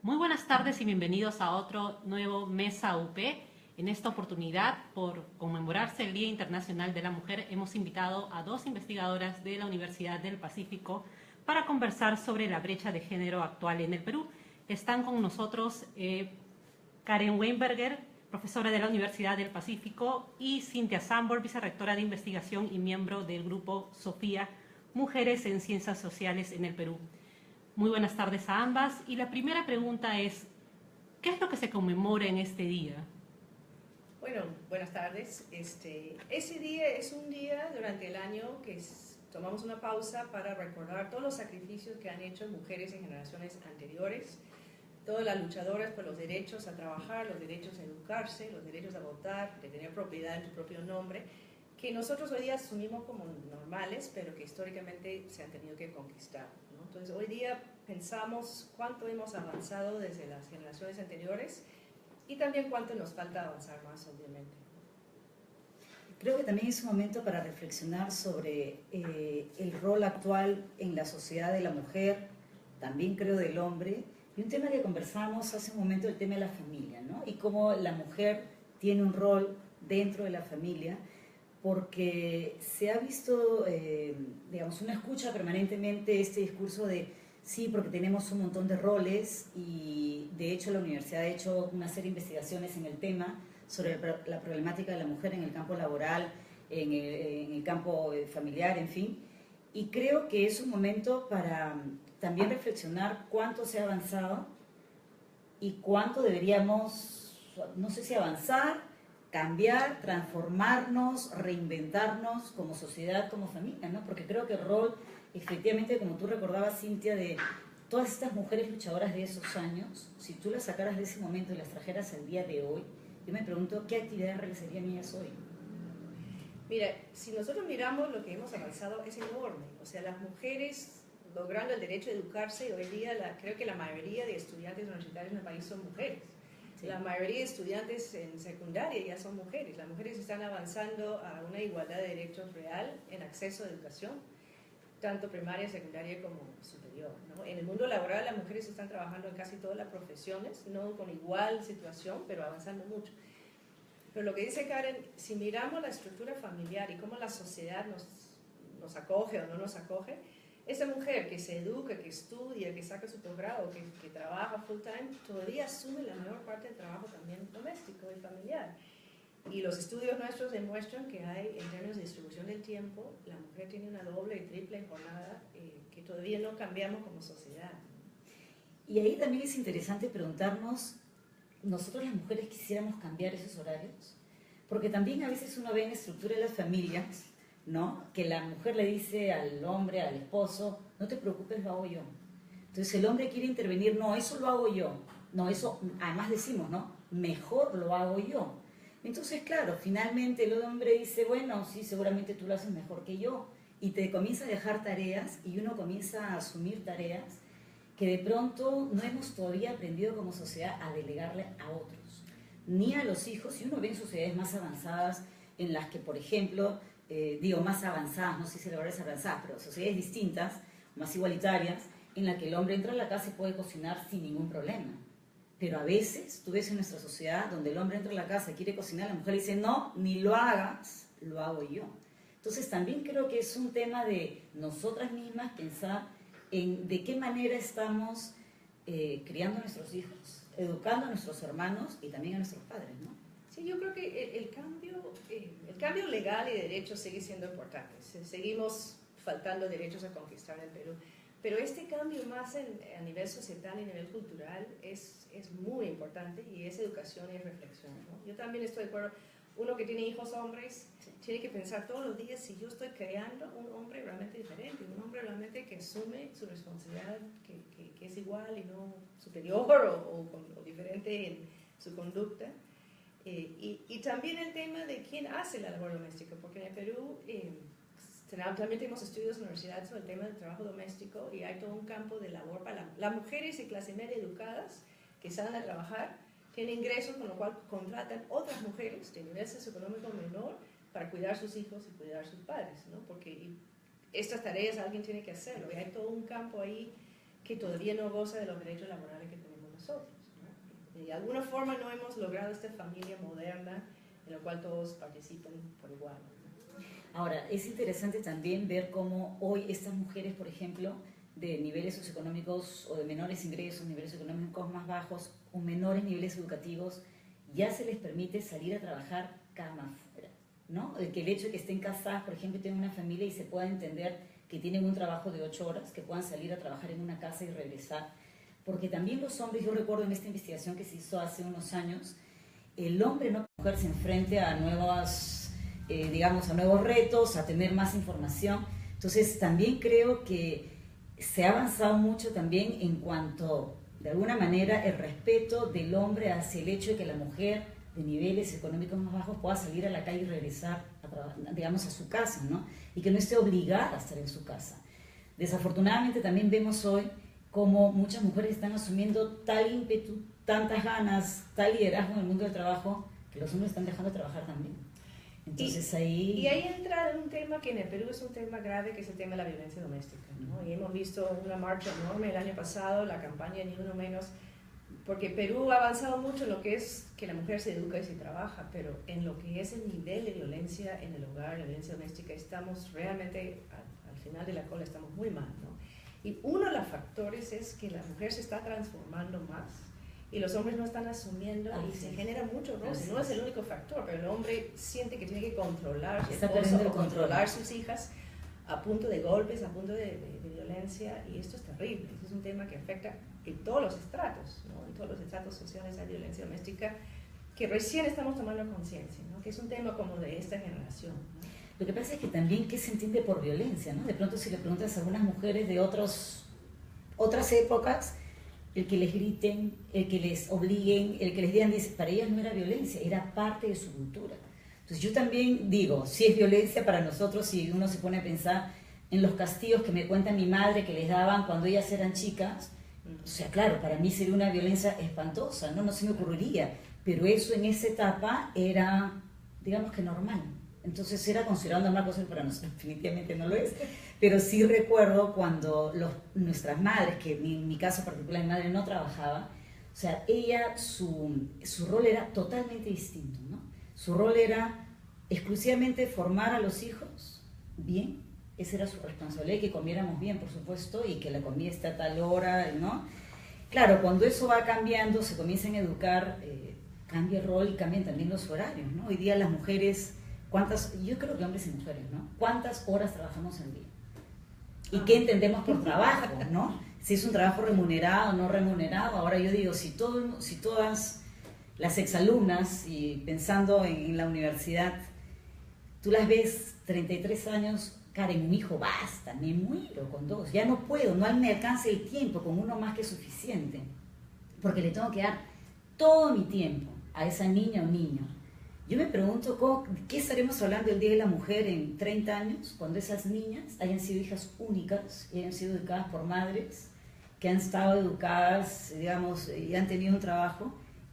Muy buenas tardes y bienvenidos a otro nuevo Mesa UP. En esta oportunidad, por conmemorarse el Día Internacional de la Mujer, hemos invitado a dos investigadoras de la Universidad del Pacífico para conversar sobre la brecha de género actual en el Perú. Están con nosotros Karen Weinberger, profesora de la Universidad del Pacífico, y Cynthia Sambor, vicerrectora de investigación y miembro del grupo SOFIA, Mujeres en Ciencias Sociales en el Perú. Muy buenas tardes a ambas. Y la primera pregunta es, ¿qué es lo que se conmemora en este día? Bueno, buenas tardes. Ese día es un día durante el año que tomamos una pausa para recordar todos los sacrificios que han hecho mujeres en generaciones anteriores, todas las luchadoras por los derechos a trabajar, los derechos a educarse, los derechos a votar, de tener propiedad en tu propio nombre, que nosotros hoy día asumimos como normales, pero que históricamente se han tenido que conquistar, ¿no? Entonces, hoy día pensamos cuánto hemos avanzado desde las generaciones anteriores y también cuánto nos falta avanzar más, obviamente. Creo que también es un momento para reflexionar sobre el rol actual en la sociedad de la mujer, también creo del hombre, y un tema que conversamos hace un momento, el tema de la familia, ¿no? Y cómo la mujer tiene un rol dentro de la familia, porque se ha visto, digamos, uno escucha permanentemente este discurso de sí, porque tenemos un montón de roles, y de hecho la universidad ha hecho una serie de investigaciones en el tema sobre la problemática de la mujer en el campo laboral, en el campo familiar, en fin, y creo que es un momento para también reflexionar cuánto se ha avanzado y cuánto deberíamos, no sé si avanzar, cambiar, transformarnos, reinventarnos como sociedad, como familia, ¿no? Porque creo que el rol, efectivamente, como tú recordabas, Cynthia, de todas estas mujeres luchadoras de esos años, si tú las sacaras de ese momento y las trajeras al día de hoy, yo me pregunto qué actividades realizarían ellas hoy. Mira, si nosotros miramos lo que hemos avanzado es enorme. O sea, las mujeres logrando el derecho a educarse, hoy día creo que la mayoría de estudiantes universitarios en el país son mujeres. Sí. La mayoría de estudiantes en secundaria ya son mujeres. Las mujeres están avanzando a una igualdad de derechos real en acceso a educación, tanto primaria, secundaria como superior, ¿no? En el mundo laboral las mujeres están trabajando en casi todas las profesiones, no con igual situación, pero avanzando mucho. Pero lo que dice Karen, si miramos la estructura familiar y cómo la sociedad nos acoge o no nos acoge, esa mujer que se educa, que estudia, que saca su posgrado, que trabaja full time, todavía asume la mayor parte del trabajo también doméstico y familiar. Y los estudios nuestros demuestran que hay, en términos de distribución del tiempo, la mujer tiene una doble y triple jornada que todavía no cambiamos como sociedad. Y ahí también es interesante preguntarnos, ¿nosotros las mujeres quisiéramos cambiar esos horarios? Porque también a veces uno ve en la estructura de las familias, ¿no?, que la mujer le dice al hombre, al esposo, no te preocupes, lo hago yo. Entonces el hombre quiere intervenir, no, eso lo hago yo. No, eso, además decimos, ¿no?, mejor lo hago yo. Entonces, claro, finalmente el hombre dice, bueno, sí, seguramente tú lo haces mejor que yo. Y te comienza a dejar tareas y uno comienza a asumir tareas que de pronto no hemos todavía aprendido como sociedad a delegarle a otros, ni a los hijos. Si uno ve en sociedades más avanzadas, en las que, por ejemplo, digo más avanzadas, no sé si la verdad es avanzada, pero sociedades distintas, más igualitarias, en las que el hombre entra a la casa y puede cocinar sin ningún problema. Pero a veces, tú ves en nuestra sociedad, donde el hombre entra a la casa y quiere cocinar, la mujer dice, no, ni lo hagas, lo hago yo. Entonces también creo que es un tema de nosotras mismas pensar en de qué manera estamos criando a nuestros hijos, educando a nuestros hermanos y también a nuestros padres, ¿no? Sí, yo creo que el cambio legal y de derechos sigue siendo importante. Seguimos faltando derechos a conquistar en el Perú. Pero este cambio más a nivel societal y a nivel cultural es muy importante, y es educación y reflexión, ¿no? Yo también estoy de acuerdo. Uno que tiene hijos hombres tiene que pensar todos los días si yo estoy creando un hombre realmente diferente, un hombre realmente que asume su responsabilidad, que es igual y no superior o diferente en su conducta. Y también el tema de quién hace la labor doméstica, porque en el Perú también tenemos estudios en la universidad sobre el tema del trabajo doméstico, y hay todo un campo de labor para las mujeres de clase media educadas que salen a trabajar, tienen ingresos, con lo cual contratan otras mujeres de nivel socioeconómico menor para cuidar sus hijos y cuidar sus padres, ¿no? Porque estas tareas alguien tiene que hacerlo, y hay todo un campo ahí que todavía no goza de los derechos laborales que tenemos nosotros. nosotros, ¿no? Y de alguna forma no hemos logrado esta familia moderna en la cual todos participan por igual, ¿no? Ahora, es interesante también ver cómo hoy estas mujeres, por ejemplo, de niveles socioeconómicos o de menores ingresos, niveles económicos más bajos o menores niveles educativos, ya se les permite salir a trabajar cama fuera, ¿no? Que el hecho de que estén casadas, por ejemplo, y tengan una familia y se pueda entender que tienen un trabajo de 8 horas, que puedan salir a trabajar en una casa y regresar. Porque también los hombres, yo recuerdo en esta investigación que se hizo hace unos años, el hombre no puede mujer se enfrente a nuevas, digamos, a nuevos retos, a tener más información. Entonces, también creo que se ha avanzado mucho también en cuanto, de alguna manera, el respeto del hombre hacia el hecho de que la mujer de niveles económicos más bajos pueda salir a la calle y regresar, digamos, a su casa, ¿no? Y que no esté obligada a estar en su casa. Desafortunadamente también vemos hoy cómo muchas mujeres están asumiendo tal ímpetu, tantas ganas, tal liderazgo en el mundo del trabajo, que los hombres están dejando de trabajar también. Entonces y ahí entra un tema que en el Perú es un tema grave, que es el tema de la violencia doméstica, ¿no? Y hemos visto una marcha enorme el año pasado, la campaña Ni Uno Menos, porque Perú ha avanzado mucho en lo que es que la mujer se educa y se trabaja, pero en lo que es el nivel de violencia en el hogar, la violencia doméstica, estamos realmente, al final de la cola estamos muy mal, ¿no? Y uno de los factores es que la mujer se está transformando más y los hombres no están asumiendo y se genera mucho roce. No es el único factor, pero el hombre siente que tiene que controlar su esposa o controlar sus hijas a punto de golpes, a punto de violencia, y esto es terrible. Esto es un tema que afecta en todos los estratos, ¿no? En todos los estratos sociales hay violencia doméstica que recién estamos tomando conciencia, ¿no? Que es un tema como de esta generación, ¿no? Lo que pasa es que también, ¿qué se entiende por violencia, no? De pronto, si le preguntas a algunas mujeres de otras épocas, el que les griten, el que les obliguen, el que les digan, para ellas no era violencia, era parte de su cultura. Entonces yo también digo, si es violencia para nosotros, si uno se pone a pensar en los castigos que me cuenta mi madre que les daban cuando ellas eran chicas, o sea, claro, para mí sería una violencia espantosa, no se me ocurriría, pero eso en esa etapa era, digamos que normal. Entonces era considerado normal, cosa que para nosotros definitivamente no lo es. Pero sí recuerdo cuando nuestras madres, que en mi caso particular mi madre no trabajaba, o sea, ella, su rol era totalmente distinto, ¿no? Su rol era exclusivamente formar a los hijos bien, esa era su responsabilidad, que comiéramos bien, por supuesto, y que la comida esté a tal hora, ¿no? Claro, cuando eso va cambiando, se comienzan a educar, cambia el rol y cambian también los horarios, ¿no? Hoy día las mujeres... yo creo que hombres y mujeres, ¿no? ¿Cuántas horas trabajamos al día? ¿Y qué entendemos por trabajo, no? Si es un trabajo remunerado o no remunerado. Ahora yo digo, si todas las exalumnas, y pensando en la universidad, tú las ves 33 años, Karen, un hijo, basta, me muero con 2, ya no puedo, no me alcanza el tiempo, con uno más que suficiente, porque le tengo que dar todo mi tiempo a esa niña o niño. Yo me pregunto, ¿qué estaremos hablando el Día de la Mujer en 30 años, cuando esas niñas hayan sido hijas únicas y hayan sido educadas por madres que han estado educadas, digamos, y han tenido un trabajo?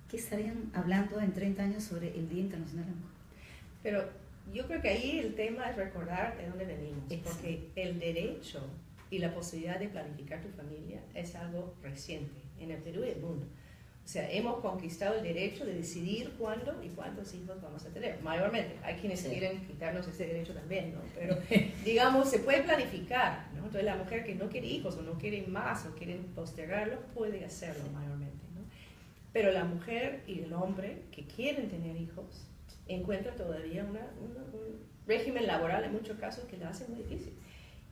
¿Qué estarían hablando en 30 años sobre el Día Internacional de la Mujer? Pero yo creo que ahí el tema es recordar de dónde venimos, porque el derecho y la posibilidad de planificar tu familia es algo reciente en el Perú y el mundo. O sea, hemos conquistado el derecho de decidir cuándo y cuántos hijos vamos a tener. Mayormente, hay quienes quieren quitarnos ese derecho también, ¿no? Pero, digamos, se puede planificar, ¿no? Entonces, la mujer que no quiere hijos o no quiere más o quiere postergarlo, puede hacerlo mayormente, ¿no? Pero la mujer y el hombre que quieren tener hijos encuentran todavía un régimen laboral en muchos casos que lo hace muy difícil.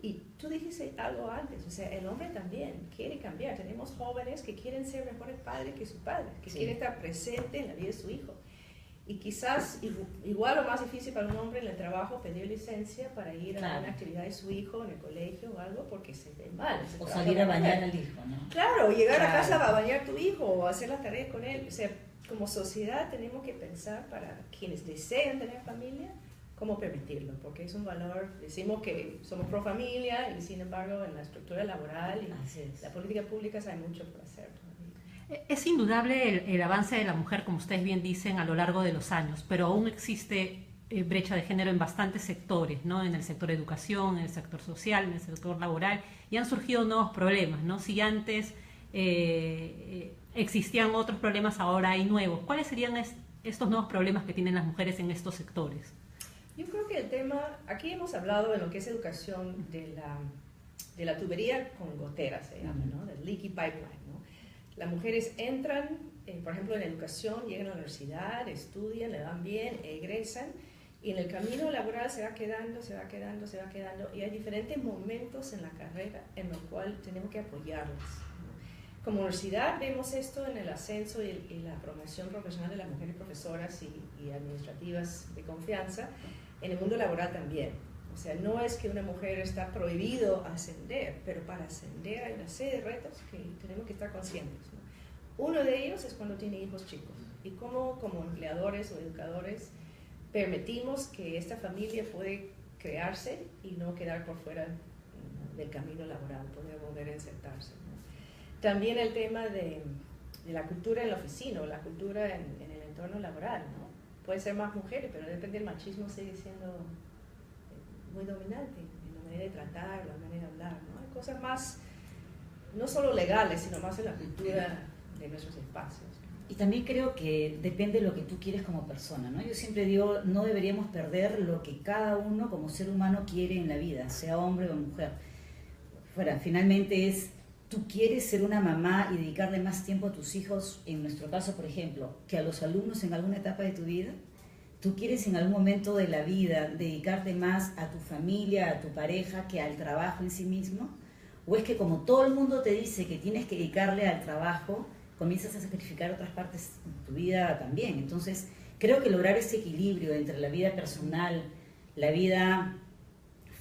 Y tú dijiste algo antes, o sea, el hombre también quiere cambiar. Tenemos jóvenes que quieren ser mejores padres que su padre, que quieren estar presente en la vida de su hijo. Y quizás igual o más difícil para un hombre en el trabajo pedir licencia para ir a una actividad de su hijo en el colegio o algo porque se ve mal. O salir a bañar al hijo, ¿no? Claro, llegar a casa a bañar a tu hijo o hacer las tareas con él. O sea, como sociedad tenemos que pensar para quienes desean tener familia, cómo permitirlo, porque es un valor. Decimos que somos pro familia y sin embargo en la estructura laboral y la política pública hay mucho por hacer todavía. Es indudable el avance de la mujer, como ustedes bien dicen, a lo largo de los años, pero aún existe brecha de género en bastantes sectores, ¿no? En el sector de educación, en el sector social, en el sector laboral, y han surgido nuevos problemas, ¿no? Si antes existían otros problemas, ahora hay nuevos. ¿Cuáles serían estos nuevos problemas que tienen las mujeres en estos sectores? Yo creo que el tema, aquí hemos hablado de lo que es educación de la tubería con goteras, se llama, ¿no? Del leaky pipeline, ¿no? Las mujeres entran, por ejemplo, en educación, llegan a la universidad, estudian, le van bien, egresan, y en el camino laboral se va quedando, y hay diferentes momentos en la carrera en los cuales tenemos que apoyarlas, ¿no? Como universidad vemos esto en el ascenso y la promoción profesional de las mujeres profesoras y administrativas de confianza, en el mundo laboral también. O sea, no es que una mujer está prohibido ascender, pero para ascender hay una serie de retos que tenemos que estar conscientes, ¿no? Uno de ellos es cuando tiene hijos chicos, y cómo como empleadores o educadores permitimos que esta familia puede crearse y no quedar por fuera del camino laboral, poder volver a insertarse, ¿no? También el tema de la cultura en la oficina, o la cultura en el entorno laboral, ¿no? Puede ser más mujeres, pero depende del machismo, sigue siendo muy dominante en la manera de tratar, la manera de hablar, ¿no? Hay cosas más, no solo legales, sino más en la cultura de nuestros espacios. Y también creo que depende de lo que tú quieres como persona, ¿no? Yo siempre digo, no deberíamos perder lo que cada uno como ser humano quiere en la vida, sea hombre o mujer. Finalmente es, tú quieres ser una mamá y dedicarle más tiempo a tus hijos, en nuestro caso, por ejemplo, que a los alumnos en alguna etapa de tu vida. Tú quieres en algún momento de la vida dedicarte más a tu familia, a tu pareja, que al trabajo en sí mismo. O es que como todo el mundo te dice que tienes que dedicarle al trabajo, comienzas a sacrificar otras partes de tu vida también. Entonces, creo que lograr ese equilibrio entre la vida personal, la vida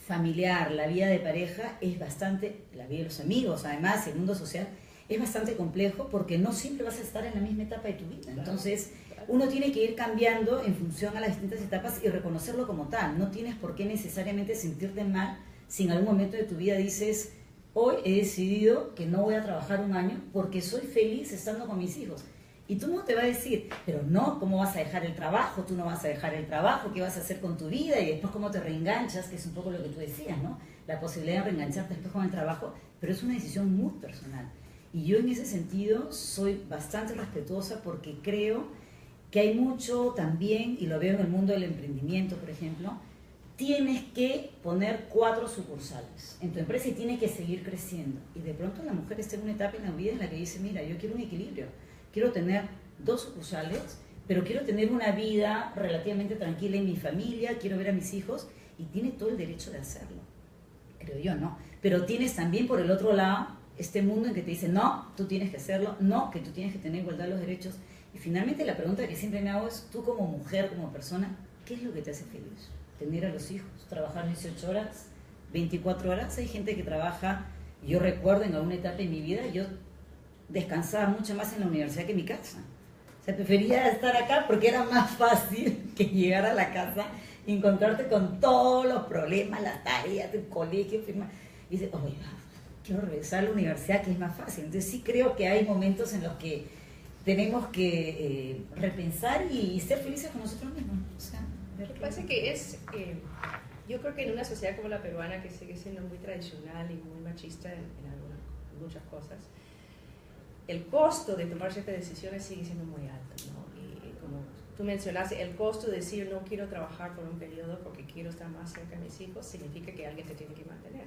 familiar, la vida de pareja, es bastante, la vida de los amigos, además, el mundo social, es bastante complejo porque no siempre vas a estar en la misma etapa de tu vida. Entonces, uno tiene que ir cambiando en función a las distintas etapas y reconocerlo como tal. No tienes por qué necesariamente sentirte mal si en algún momento de tu vida dices, hoy he decidido que no voy a trabajar un año porque soy feliz estando con mis hijos. Y tú no te vas a decir, pero no, ¿cómo vas a dejar el trabajo? Tú no vas a dejar el trabajo, ¿qué vas a hacer con tu vida? Y después cómo te reenganchas, que es un poco lo que tú decías, ¿no? La posibilidad de reengancharte después con el trabajo, pero es una decisión muy personal. Y yo en ese sentido soy bastante respetuosa porque creo que hay mucho también, y lo veo en el mundo del emprendimiento, por ejemplo, tienes que poner 4 sucursales en tu empresa y tiene que seguir creciendo. Y de pronto la mujer está en una etapa en la vida en la que dice, mira, yo quiero un equilibrio, quiero tener 2 sucursales, pero quiero tener una vida relativamente tranquila en mi familia, quiero ver a mis hijos, y tiene todo el derecho de hacerlo, creo yo, ¿no? Pero tienes también por el otro lado este mundo en que te dice, no, tú tienes que hacerlo, no, que tú tienes que tener igualdad de los derechos. Y finalmente la pregunta que siempre me hago es, tú como mujer, como persona, ¿qué es lo que te hace feliz? Tener a los hijos, trabajar 18 horas, 24 horas. Hay gente que trabaja, yo recuerdo en alguna etapa de mi vida, yo descansaba mucho más en la universidad que en mi casa. O sea, prefería estar acá porque era más fácil que llegar a la casa y encontrarte con todos los problemas, las tareas del colegio, firmar. Y dices, oye, quiero regresar a la universidad que es más fácil. Entonces sí creo que hay momentos en los que tenemos que repensar y ser felices con nosotros mismos. O sea, lo que pasa es que yo creo que en una sociedad como la peruana, que sigue siendo muy tradicional y muy machista en muchas cosas, el costo de tomar ciertas decisiones sigue siendo muy alto, ¿no? Y como tú mencionaste, el costo de decir no quiero trabajar por un periodo porque quiero estar más cerca de mis hijos, significa que alguien te tiene que mantener.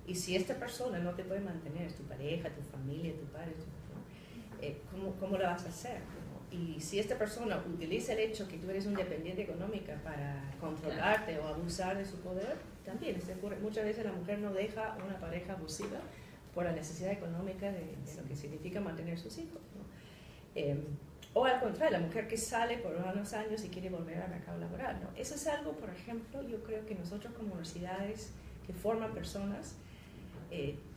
Y si esta persona no te puede mantener, tu pareja, tu familia, tu padre, ¿cómo lo vas a hacer? ¿No? Y si esta persona utiliza el hecho que tú eres un dependiente económica para controlarte o abusar de su poder, también se ocurre. Muchas veces la mujer no deja a una pareja abusiva por la necesidad económica de lo que significa mantener sus hijos, ¿no? O al contrario, la mujer que sale por unos años y quiere volver al mercado laboral, ¿no? Eso es algo, por ejemplo, yo creo que nosotros como universidades que forman personas,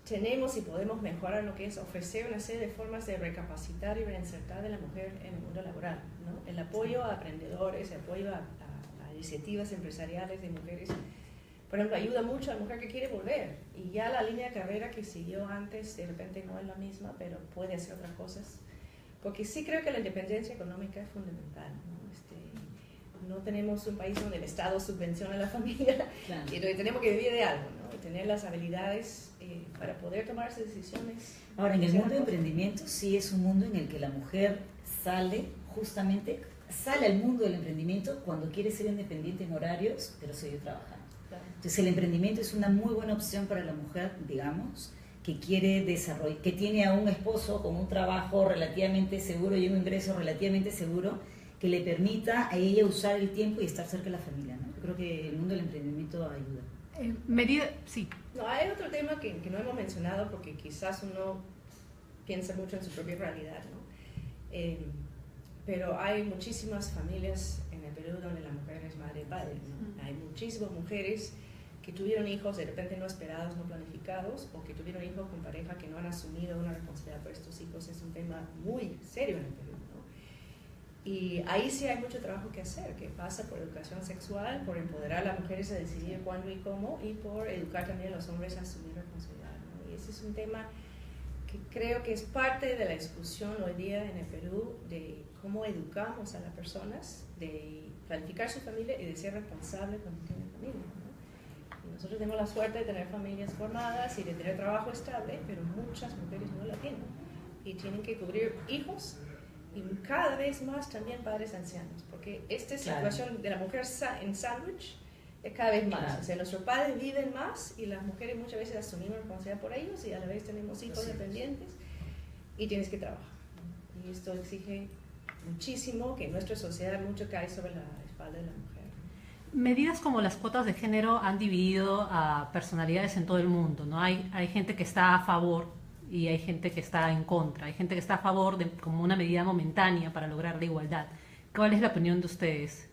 tenemos y podemos mejorar lo que es ofrecer una serie de formas de recapacitar y reinsertar de la mujer en el mundo laboral, ¿no? El apoyo a emprendedores, el apoyo a iniciativas empresariales de mujeres, por ejemplo, ayuda mucho a la mujer que quiere volver y ya la línea de carrera que siguió antes de repente no es la misma, pero puede hacer otras cosas, porque sí creo que la independencia económica es fundamental, ¿no? No tenemos un país donde el Estado subvenciona a la familia, claro. Y tenemos que vivir de algo, ¿no? Y tener las habilidades para poder tomar esas decisiones. Ahora, en el mundo de emprendimiento sí es un mundo en el que la mujer sale al mundo del emprendimiento cuando quiere ser independiente en horarios, pero seguir trabajando. Claro. Entonces el emprendimiento es una muy buena opción para la mujer, digamos, que quiere desarrollar, que tiene a un esposo con un trabajo relativamente seguro y un ingreso relativamente seguro que le permita a ella usar el tiempo y estar cerca de la familia, ¿no? Yo creo que el mundo del emprendimiento ayuda. Sí. No, hay otro tema que no hemos mencionado porque quizás uno piensa mucho en su propia realidad, ¿no? Pero hay muchísimas familias en el Perú donde la mujer es madre y padre, ¿no? Hay muchísimas mujeres que tuvieron hijos de repente no esperados, no planificados, o que tuvieron hijos con pareja que no han asumido una responsabilidad por estos hijos. Es un tema muy serio en el Perú, ¿no? Y ahí sí hay mucho trabajo que hacer, que pasa por educación sexual, por empoderar a las mujeres a decidir cuándo y cómo, y por educar también a los hombres a asumir responsabilidad, ¿no? Y ese es un tema que creo que es parte de la discusión hoy día en el Perú de cómo educamos a las personas, de planificar su familia y de ser responsable cuando tienen familia, ¿no? Y nosotros tenemos la suerte de tener familias formadas y de tener trabajo estable, pero muchas mujeres no la tienen y tienen que cubrir hijos y cada vez más también padres ancianos, porque esta situación de la mujer en sándwich es cada vez más. Claro. O sea, nuestros padres viven más y las mujeres muchas veces asumimos responsabilidad por ellos y a la vez tenemos hijos dependientes y tienes que trabajar. Y esto exige muchísimo, que en nuestra sociedad mucho cae sobre la espalda de la mujer. Medidas como las cuotas de género han dividido a personalidades en todo el mundo, ¿no? Hay gente que está a favor y hay gente que está en contra. Hay gente que está a favor de como una medida momentánea para lograr la igualdad. ¿Cuál es la opinión de ustedes?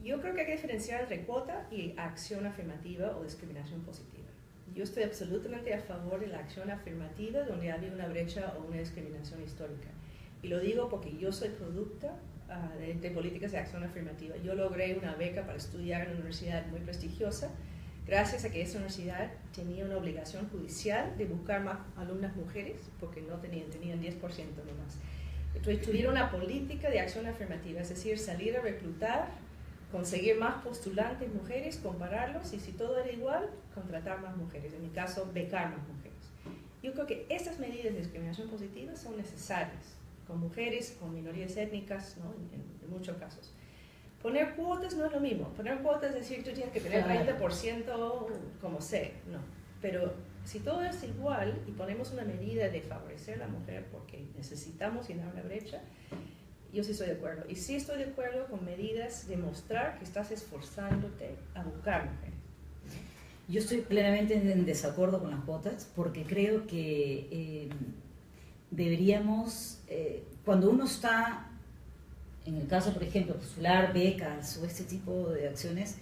Yo creo que hay que diferenciar entre cuota y acción afirmativa o discriminación positiva. Yo estoy absolutamente a favor de la acción afirmativa donde había una brecha o una discriminación histórica. Y lo digo porque yo soy producto de políticas de acción afirmativa. Yo logré una beca para estudiar en una universidad muy prestigiosa gracias a que esa universidad tenía una obligación judicial de buscar más alumnas mujeres porque no tenían 10% nomás. Entonces tuvieron una política de acción afirmativa, es decir, salir a reclutar, conseguir más postulantes mujeres, compararlos y si todo era igual, contratar más mujeres, en mi caso, becar más mujeres. Yo creo que estas medidas de discriminación positiva son necesarias, con mujeres, con minorías étnicas, ¿no? en muchos casos. Poner cuotas no es lo mismo, poner cuotas es decir, tú tienes que tener 30% como sea, no. Pero si todo es igual y ponemos una medida de favorecer a la mujer porque necesitamos llenar una brecha, yo sí estoy de acuerdo. Y sí estoy de acuerdo con medidas de mostrar que estás esforzándote a buscar mujeres. Yo estoy plenamente en desacuerdo con las cuotas porque creo que deberíamos, cuando uno está, en el caso, por ejemplo, postular becas o este tipo de acciones,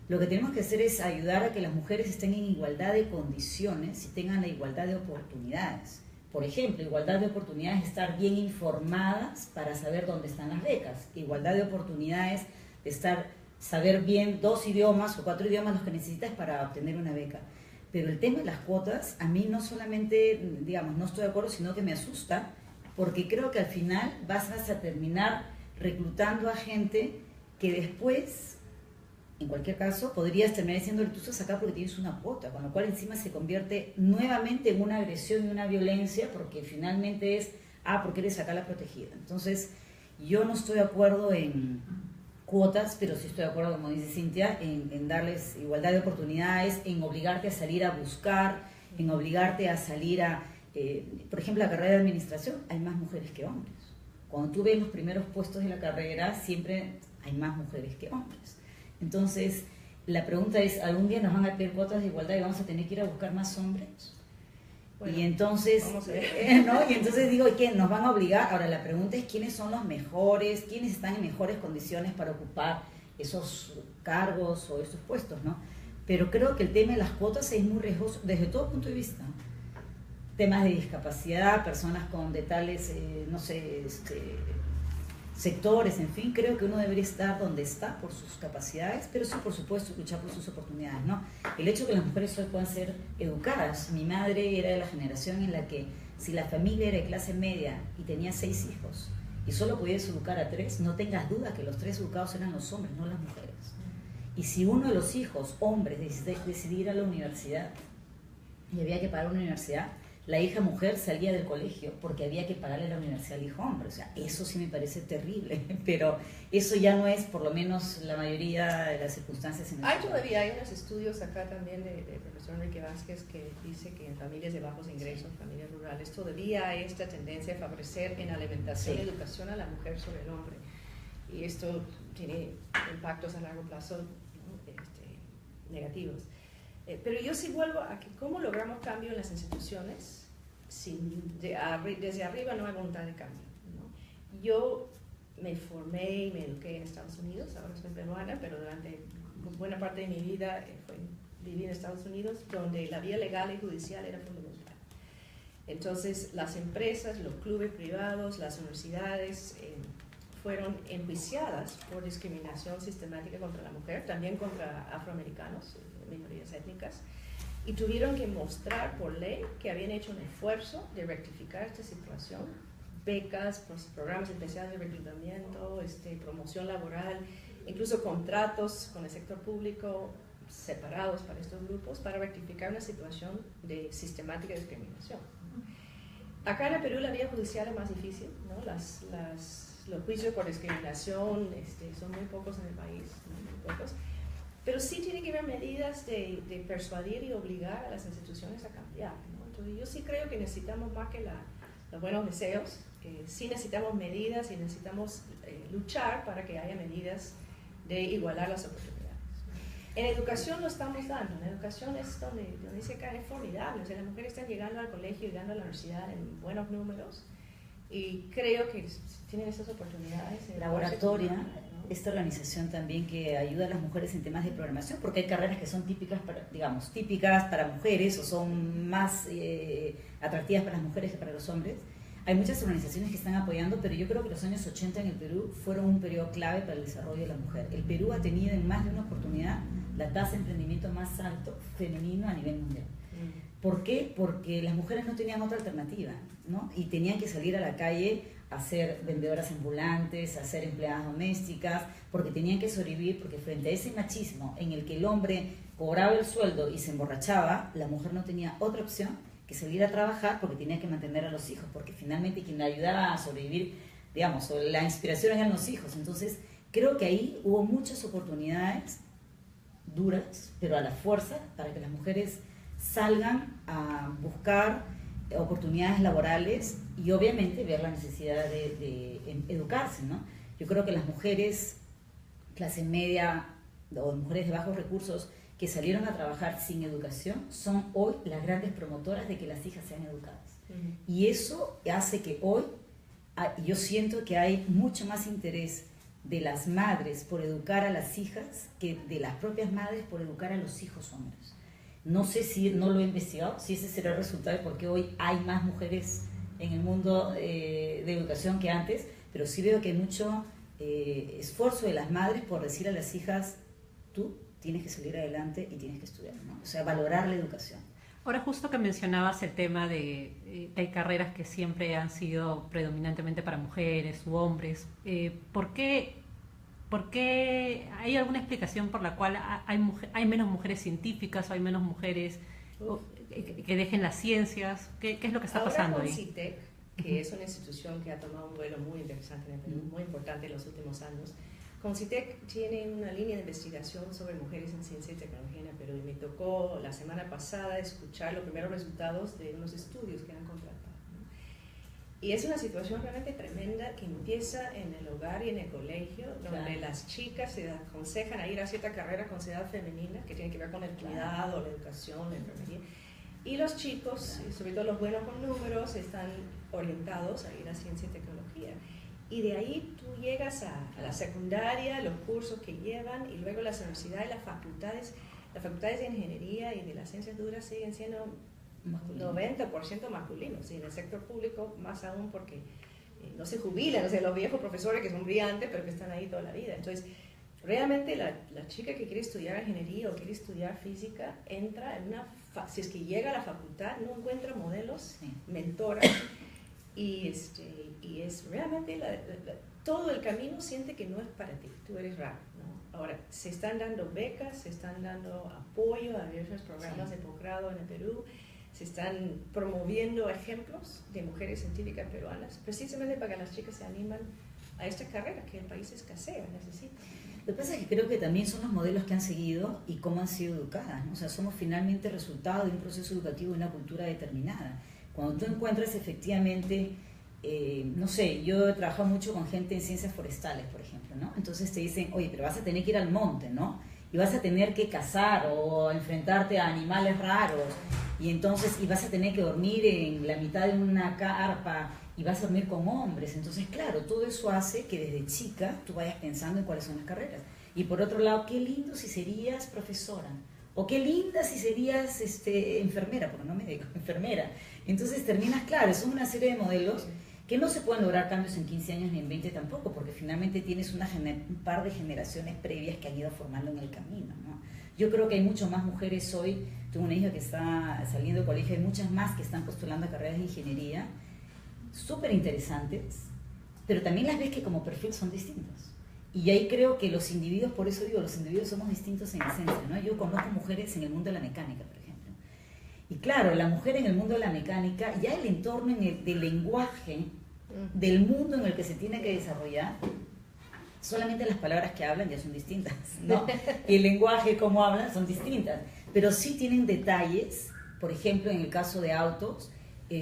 lo que tenemos que hacer es ayudar a que las mujeres estén en igualdad de condiciones y tengan la igualdad de oportunidades. Por ejemplo, igualdad de oportunidades, estar bien informadas para saber dónde están las becas. Igualdad de oportunidades, saber bien 2 idiomas o 4 idiomas los que necesitas para obtener una beca. Pero el tema de las cuotas, a mí no solamente, digamos, no estoy de acuerdo, sino que me asusta, porque creo que al final vas a terminar reclutando a gente que después, en cualquier caso, podrías terminar diciendo tú estás acá porque tienes una cuota, con lo cual encima se convierte nuevamente en una agresión y una violencia porque finalmente es, porque eres acá la protegida. Entonces, yo no estoy de acuerdo en cuotas, pero sí estoy de acuerdo, como dice Cintia, en darles igualdad de oportunidades, en obligarte a salir a buscar, en obligarte a salir a, por ejemplo, la carrera de administración, hay más mujeres que hombres. Cuando tú ves los primeros puestos de la carrera, siempre hay más mujeres que hombres. Entonces, la pregunta es, ¿algún día nos van a pedir cuotas de igualdad y vamos a tener que ir a buscar más hombres? Bueno, y entonces, ¿no? Y entonces digo, ¿quién nos van a obligar? Ahora, la pregunta es, ¿quiénes son los mejores? ¿Quiénes están en mejores condiciones para ocupar esos cargos o esos puestos, ¿no? Pero creo que el tema de las cuotas es muy riesgoso desde todo punto de vista. Temas de discapacidad, personas con tales, no sé, sectores, en fin, creo que uno debería estar donde está por sus capacidades, pero sí, por supuesto, luchar por sus oportunidades, ¿no? El hecho de que las mujeres hoy puedan ser educadas. Mi madre era de la generación en la que si la familia era de clase media y tenía 6 hijos y solo podías educar a 3, no tengas duda que los 3 educados eran los hombres, no las mujeres. Y si uno de los hijos, hombres, decide ir a la universidad, y había que pagar una universidad, la hija mujer salía del colegio porque había que pagarle la universidad al hijo hombre. O sea, eso sí me parece terrible, pero eso ya no es por lo menos la mayoría de las circunstancias en el Hay todavía, hay unos estudios acá también del profesor Enrique Vázquez que dice que en familias de bajos ingresos, familias rurales, todavía hay esta tendencia a favorecer en alimentación y educación a la mujer sobre el hombre. Y esto tiene impactos a largo plazo, ¿no? Negativos. Pero yo sí vuelvo a que cómo logramos cambio en las instituciones desde arriba no hay voluntad de cambio, ¿no? Yo me formé y me eduqué en Estados Unidos, ahora soy peruana, pero durante buena parte de mi vida viví en Estados Unidos, donde la vía legal y judicial era fundamental. Entonces las empresas, los clubes privados, las universidades fueron enjuiciadas por discriminación sistemática contra la mujer, también contra afroamericanos, minorías étnicas, y tuvieron que mostrar por ley que habían hecho un esfuerzo de rectificar esta situación, becas, programas especiales de reclutamiento, promoción laboral, incluso contratos con el sector público separados para estos grupos para rectificar una situación de sistemática discriminación. Acá en el Perú la vía judicial es más difícil, ¿no? Los juicios por discriminación son muy pocos en el país, ¿no? Muy pocos. Pero sí tiene que haber medidas de persuadir y obligar a las instituciones a cambiar, ¿no? Entonces yo sí creo que necesitamos más que los buenos deseos, sí necesitamos medidas y necesitamos luchar para que haya medidas de igualar las oportunidades. En educación lo estamos dando, en educación es donde dice que es formidable, o sea, las mujeres están llegando al colegio y llegando a la universidad en buenos números y creo que tienen esas oportunidades. Laboratoria, esta organización también que ayuda a las mujeres en temas de programación, porque hay carreras que son típicas para mujeres o son más atractivas para las mujeres que para los hombres. Hay muchas organizaciones que están apoyando, pero yo creo que los años 80 en el Perú fueron un periodo clave para el desarrollo de la mujer. El Perú ha tenido en más de una oportunidad la tasa de emprendimiento más alto femenino a nivel mundial. ¿Por qué? Porque las mujeres no tenían otra alternativa, ¿no? Y tenían que salir a la calle a ser vendedoras ambulantes, a ser empleadas domésticas, porque tenían que sobrevivir, porque frente a ese machismo en el que el hombre cobraba el sueldo y se emborrachaba, la mujer no tenía otra opción que salir a trabajar porque tenía que mantener a los hijos, porque finalmente quien la ayudaba a sobrevivir, digamos, la inspiración eran los hijos. Entonces, creo que ahí hubo muchas oportunidades duras, pero a la fuerza, para que las mujeres salgan a buscar oportunidades laborales y obviamente ver la necesidad de educarse, ¿no? Yo creo que las mujeres clase media o mujeres de bajos recursos que salieron a trabajar sin educación son hoy las grandes promotoras de que las hijas sean educadas. Y eso hace que hoy yo siento que hay mucho más interés de las madres por educar a las hijas que de las propias madres por educar a los hijos hombres. No sé si, no lo he investigado, si ese será el resultado de por qué hoy hay más mujeres en el mundo de educación que antes, pero sí veo que hay mucho esfuerzo de las madres por decir a las hijas, tú tienes que salir adelante y tienes que estudiar, ¿no? O sea, valorar la educación. Ahora, justo que mencionabas el tema de hay carreras que siempre han sido predominantemente para mujeres u hombres, ¿por qué hay alguna explicación por la cual hay menos mujeres científicas o hay menos mujeres que dejen las ciencias? ¿Qué es lo que está pasando ahí? CITEC, que es una institución que ha tomado un vuelo muy interesante en el Perú, muy importante en los últimos años. CITEC tiene una línea de investigación sobre mujeres en ciencia y tecnología en el Perú y me tocó la semana pasada escuchar los primeros resultados de unos estudios que han contratado, ¿no? Y es una situación realmente tremenda que empieza en el hogar y en el colegio, donde las chicas se aconsejan a ir a cierta carrera considerada femenina, que tiene que ver con el cuidado, la educación, la enfermería. Y los chicos, sobre todo los buenos con números, están orientados a ir a ciencia y tecnología. Y de ahí tú llegas a la secundaria, los cursos que llevan, y luego las universidades, las facultades de ingeniería y de las ciencias duras siguen siendo 90% masculinos, y en el sector público más aún porque no se jubilan, o sea, los viejos profesores que son brillantes pero que están ahí toda la vida. Entonces, realmente la chica que quiere estudiar ingeniería o quiere estudiar física entra en si es que llega a la facultad, no encuentra modelos, mentoras, y es realmente todo el camino siente que no es para ti, tú eres raro, ¿no? Ahora, se están dando becas, se están dando apoyo a diversos programas de posgrado en el Perú, se están promoviendo ejemplos de mujeres científicas peruanas, precisamente para que las chicas se animan a esta carrera que el país escasea, necesita. Lo que pasa es que creo que también son los modelos que han seguido y cómo han sido educadas, ¿no? O sea, somos finalmente resultado de un proceso educativo de una cultura determinada. Cuando tú encuentras efectivamente, no sé, yo he trabajado mucho con gente en ciencias forestales, por ejemplo, ¿no? Entonces te dicen, oye, pero vas a tener que ir al monte, ¿no? Y vas a tener que cazar o enfrentarte a animales raros, y entonces y vas a tener que dormir en la mitad de una carpa, y vas a dormir con hombres. Entonces, claro, todo eso hace que desde chica tú vayas pensando en cuáles son las carreras. Y por otro lado, qué lindo si serías profesora, o qué linda si serías enfermera, porque no me digo enfermera. Entonces terminas, claro, son una serie de modelos que no se pueden lograr cambios en 15 años ni en 20 tampoco, porque finalmente tienes un par de generaciones previas que han ido formando en el camino, ¿no? Yo creo que hay mucho más mujeres hoy, tengo una hija que está saliendo del colegio, hay muchas más que están postulando a carreras de ingeniería, súper interesantes, pero también las ves que como perfil son distintos. Y ahí creo que los individuos, por eso digo, los individuos somos distintos en esencia, ¿no? Yo conozco mujeres en el mundo de la mecánica, por ejemplo. Y claro, la mujer en el mundo de la mecánica, ya el entorno del lenguaje, del mundo en el que se tiene que desarrollar, solamente las palabras que hablan ya son distintas, ¿no? Y el lenguaje, cómo hablan, son distintas. Pero sí tienen detalles, por ejemplo, en el caso de autos,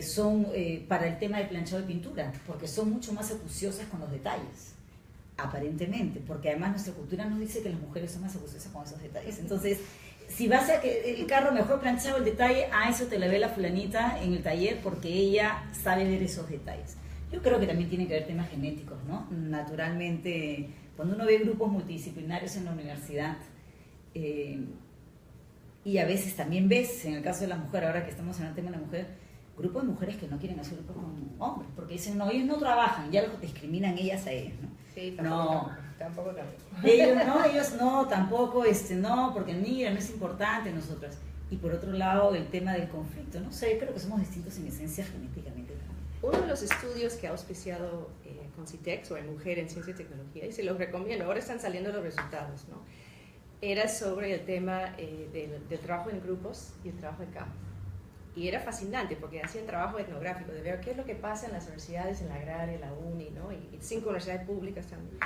son para el tema de planchado de pintura, porque son mucho más acuciosas con los detalles, aparentemente, porque además nuestra cultura nos dice que las mujeres son más acuciosas con esos detalles. Entonces, si vas a que el carro mejor planchado el detalle, eso te la ve la fulanita en el taller porque ella sabe ver esos detalles. Yo creo que también tiene que ver temas genéticos, ¿no? Naturalmente, cuando uno ve grupos multidisciplinarios en la universidad, y a veces también ves, en el caso de la mujer, ahora que estamos en el tema de la mujer, grupos de mujeres que no quieren hacer grupos con hombres, porque dicen, no, ellos no trabajan, ya los discriminan ellas a ellos, ¿no? Sí, tampoco. Ellos no, tampoco, no, porque mira, no es importante nosotras. Y por otro lado, el tema del conflicto, no sé, creo que somos distintos en esencia genéticamente también. Uno de los estudios que ha auspiciado Concitec sobre mujer en ciencia y tecnología, y se los recomiendo, ahora están saliendo los resultados, ¿no? Era sobre el tema del trabajo en grupos y el trabajo de campo. Y era fascinante porque hacían trabajo etnográfico, de ver qué es lo que pasa en las universidades, en la agraria, en la uni, ¿no? Y 5 universidades públicas también.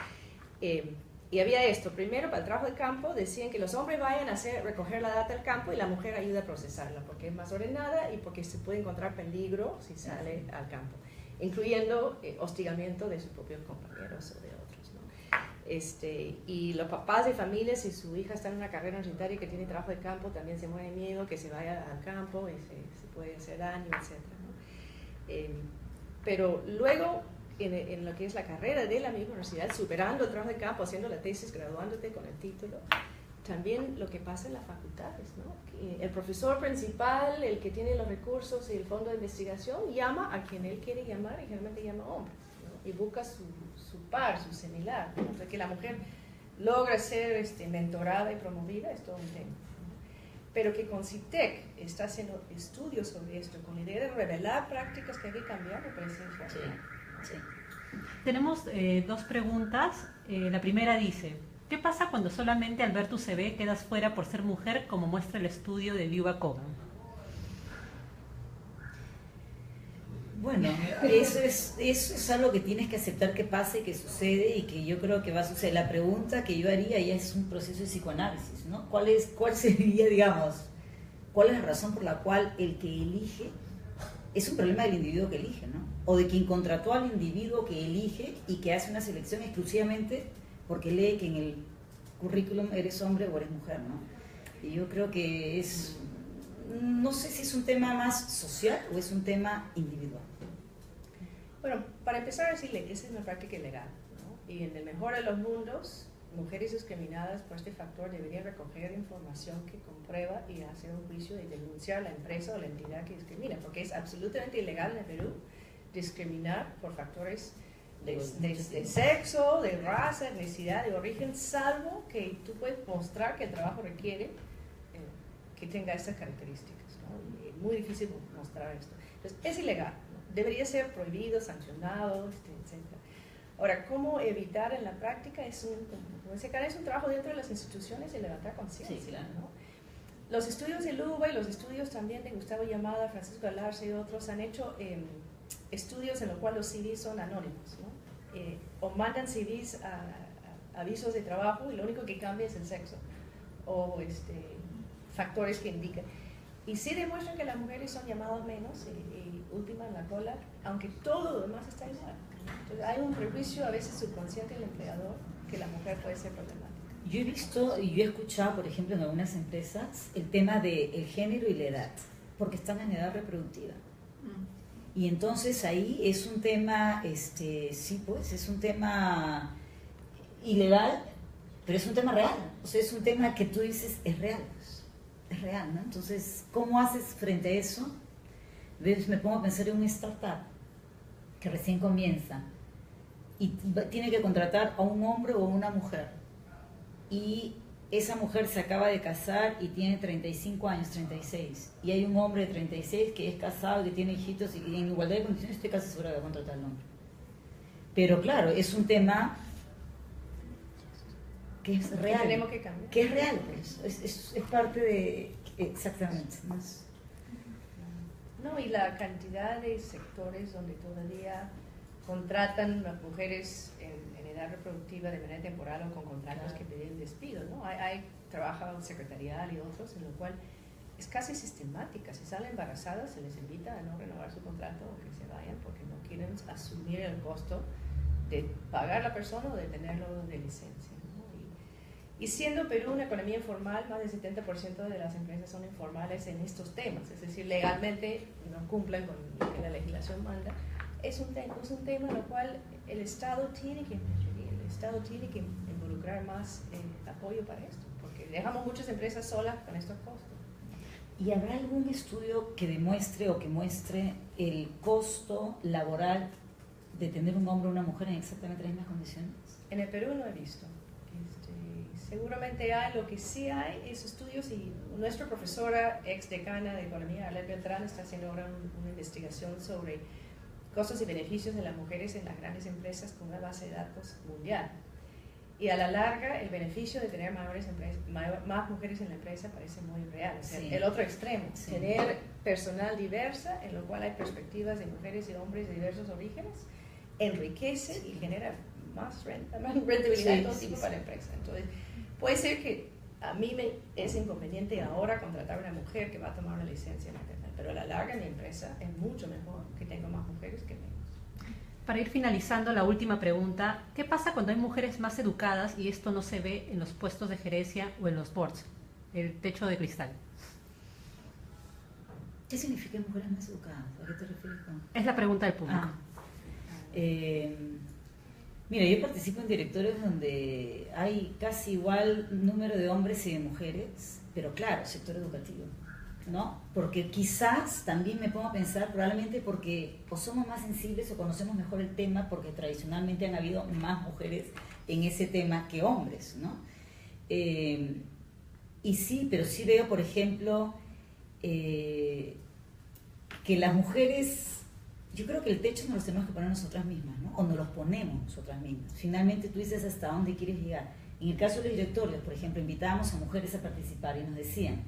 Y había esto, primero para el trabajo de campo decían que los hombres vayan a recoger la data del campo y la mujer ayuda a procesarla porque es más ordenada y porque se puede encontrar peligro si sale al campo, incluyendo hostigamiento de sus propios compañeros o de otros, ¿no? Y los papás de familias, si su hija está en una carrera universitaria que tiene trabajo de campo, también se mueve miedo que se vaya al campo y se puede hacer daño, etc., ¿no? Pero luego en lo que es la carrera de la misma universidad, superando el trabajo de campo, haciendo la tesis, graduándote con el título, también lo que pasa en las facultades, ¿no? Que el profesor principal, el que tiene los recursos y el fondo de investigación, llama a quien él quiere llamar y generalmente llama hombres, ¿no? Y busca su par, su similar, ¿no? O sea, que la mujer logra ser mentorada y promovida es todo un tema, ¿no? Pero que Concitec está haciendo estudios sobre esto con la idea de revelar prácticas que hay que cambiar, me parece fascinante. Sí. Tenemos 2 preguntas. La primera dice, ¿qué pasa cuando solamente al ver tu CV quedas fuera por ser mujer, como muestra el estudio de Vyuba Kogan? Bueno, eso es algo que tienes que aceptar que pasa y que sucede y que yo creo que va a suceder. La pregunta que yo haría ya es un proceso de psicoanálisis, ¿no? ¿Cuál sería, digamos, cuál es la razón por la cual el que elige es un problema del individuo que elige, ¿no? O de quien contrató al individuo que elige y que hace una selección exclusivamente porque lee que en el currículum eres hombre o eres mujer, ¿no? Y yo creo que no sé si es un tema más social o es un tema individual. Bueno, para empezar a decirle que esa es una práctica ilegal, ¿no? Y en el mejor de los mundos, mujeres discriminadas por este factor deberían recoger información que comprueba y hacer un juicio y denunciar a la empresa o la entidad que discrimina, porque es absolutamente ilegal en el Perú discriminar por factores de sexo, de raza, etnicidad, de origen, salvo que tú puedes mostrar que el trabajo requiere que tenga estas características, ¿no? Y es muy difícil mostrar esto. Entonces, es ilegal, ¿no? Debería ser prohibido, sancionado, etc. Ahora, ¿cómo evitar en la práctica? Como dice Karen, es un trabajo dentro de las instituciones de levantar conciencia, Sí, claro. ¿no? Los estudios de Luba y los estudios también de Gustavo Llamada, Francisco Alarce y otros han hecho estudios en los cuales los CVs son anónimos, ¿no? O mandan CVs a avisos de trabajo y lo único que cambia es el sexo o factores que indican. Y sí demuestran que las mujeres son llamadas menos y últimas en la cola, aunque todo lo demás está igual. Entonces hay un prejuicio a veces subconsciente del empleador que la mujer puede ser problemática. Yo he visto y yo he escuchado, por ejemplo, en algunas empresas, el tema del género y la edad, porque están en edad reproductiva. Y entonces ahí es un tema, sí, pues, es un tema ilegal, pero es un tema real. O sea, es un tema que tú dices, es real, es real, ¿no? Entonces, ¿cómo haces frente a eso? ¿Ves? Me pongo a pensar en una startup que recién comienza y tiene que contratar a un hombre o a una mujer. Y esa mujer se acaba de casar y tiene 35 años, 36. Y hay un hombre de 36 que es casado, que tiene hijitos y en igualdad de condiciones estoy casi segura de contratar al hombre. Pero claro, es un tema que es real. Que tenemos que cambiar. Que es real, pues. Es parte de... Exactamente. No, y la cantidad de sectores donde todavía contratan a mujeres en edad reproductiva de manera temporal o con contratos que piden despido, ¿no? Hay trabajo secretarial y otros en lo cual es casi sistemática. Si salen embarazadas se les invita a no renovar su contrato o que se vayan porque no quieren asumir el costo de pagar a la persona o de tenerlo de licencia, ¿no? Y siendo Perú una economía informal, más del 70% de las empresas son informales en estos temas, es decir, legalmente no cumplen con lo que la legislación manda. Es un tema en el cual el Estado tiene que involucrar más apoyo para esto, porque dejamos muchas empresas solas con estos costos. ¿Y habrá algún estudio que demuestre o que muestre el costo laboral de tener un hombre o una mujer en exactamente las mismas condiciones? En el Perú no he visto. Seguramente hay, lo que sí hay es estudios y nuestra profesora ex decana de Economía, Arlet Beltrán, está haciendo ahora una investigación sobre costos y beneficios de las mujeres en las grandes empresas con una base de datos mundial. Y a la larga, el beneficio de tener más mujeres en la empresa parece muy real. O sea, sí. El otro extremo, sí. Tener personal diversa, en lo cual hay perspectivas de mujeres y hombres de diversos orígenes, enriquece y genera más rentabilidad de todo tipo para la empresa. Entonces, puede ser que a mí me es inconveniente ahora contratar a una mujer que va a tomar una licencia maternal, pero a la larga en mi empresa es mucho mejor que tenga más mujeres que menos. Para ir finalizando, la última pregunta, ¿qué pasa cuando hay mujeres más educadas y esto no se ve en los puestos de gerencia o en los boards? El techo de cristal. ¿Qué significa mujeres más educadas? ¿A qué te refieres con...? Es la pregunta del público. Mira, yo participo en directorios donde hay casi igual número de hombres y de mujeres, pero claro, sector educativo, ¿no? Porque quizás también me pongo a pensar, probablemente porque o somos más sensibles o conocemos mejor el tema, porque tradicionalmente han habido más mujeres en ese tema que hombres, ¿no? Y sí, pero sí veo, por ejemplo, que las mujeres... Yo creo que el techo nos lo tenemos que poner nosotras mismas, ¿no? O nos los ponemos nosotras mismas. Finalmente tú dices hasta dónde quieres llegar. En el caso de los directorios, por ejemplo, invitábamos a mujeres a participar y nos decían,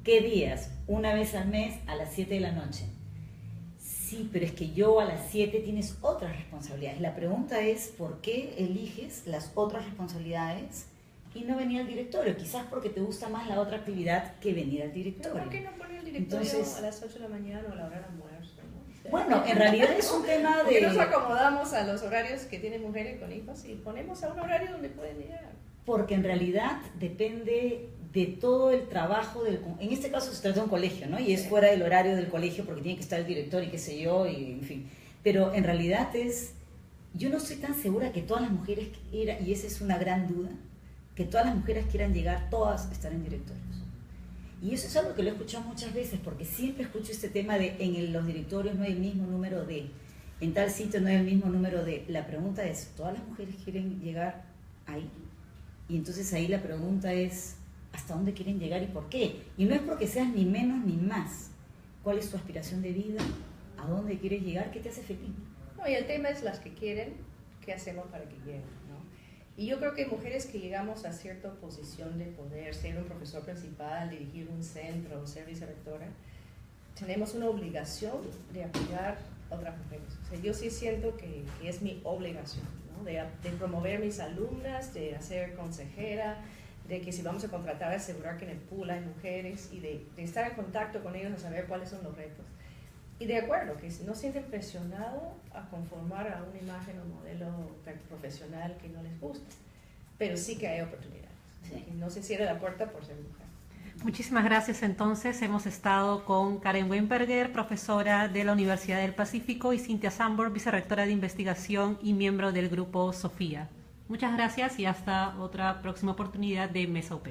¿qué días? Una vez al mes a las 7 de la noche. Sí, pero es que yo a las 7 tienes otras responsabilidades. La pregunta es, ¿por qué eliges las otras responsabilidades y no venir al directorio? Quizás porque te gusta más la otra actividad que venir al directorio. ¿Por qué no poner el directorio Entonces, a las 8 de la mañana o a la hora del almuerzo? Bueno, en realidad es un tema de... ¿Por qué nos acomodamos a los horarios que tienen mujeres con hijos y ponemos a un horario donde pueden llegar? Porque en realidad depende de todo el trabajo en este caso se trata de un colegio, ¿no? Y es fuera del horario del colegio porque tiene que estar el director y qué sé yo, y en fin. Pero en realidad yo no estoy tan segura que todas las mujeres quieran, y esa es una gran duda, que todas las mujeres quieran llegar todas a estar en directorios. Y eso es algo que lo he escuchado muchas veces, porque siempre escucho este tema de los directorios no hay el mismo número de, en tal sitio no hay el mismo número de. La pregunta es, ¿todas las mujeres quieren llegar ahí? Y entonces ahí la pregunta es, ¿hasta dónde quieren llegar y por qué? Y no es porque seas ni menos ni más. ¿Cuál es tu aspiración de vida? ¿A dónde quieres llegar? ¿Qué te hace feliz? No, y el tema es las que quieren, ¿qué hacemos para que lleguen? ¿No? Y yo creo que mujeres que llegamos a cierta posición de poder, ser un profesor principal, dirigir un centro, ser vicerrectora, tenemos una obligación de apoyar a otras mujeres. O sea, yo sí siento que es mi obligación, ¿no? De promover mis alumnas, de hacer consejera, de que si vamos a contratar, asegurar que en el pool hay mujeres y de estar en contacto con ellos a saber cuáles son los retos. Y de acuerdo, que no sienten presionado a conformar a una imagen o modelo profesional que no les gusta, pero sí que hay oportunidades. Sí. Que no se cierre la puerta por ser mujer. Muchísimas gracias. Entonces, hemos estado con Karen Weinberger, profesora de la Universidad del Pacífico, y Cynthia Sambor, vicerrectora de investigación y miembro del grupo Sofía. Muchas gracias y hasta otra próxima oportunidad de Mesa UP.